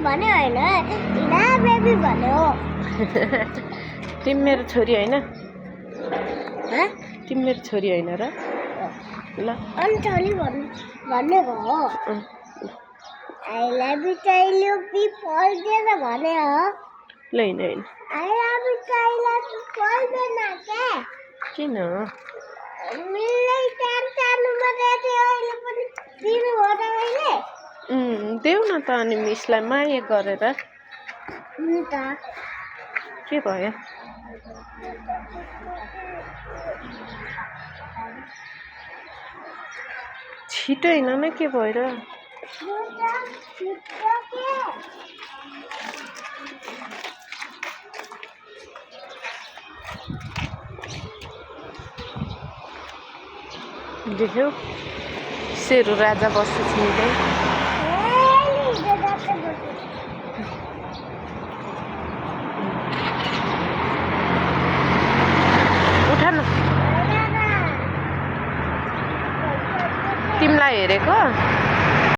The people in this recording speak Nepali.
भन्यो होइन टिना बेबी भन्यो तिमी मेरो छोरी होइन ह तिमी मेरो छोरी होइन र ल अनि छोरी भनेको हो आई लभ यु चाहियो बी पढ्दैन भने हो ल होइन आई लभ यु चाहियो पढ्दैन के किन मिल्दै सानोमा दिएको अहिले पनि दिनु हो त मैले देऊ न त अनि मिसलाई माया गरेर नि त के भयो छिटो होइन न के भएर देख्यौ शेरू राजा बस्छ छिँदै उठ न तिमीलाई हेरेको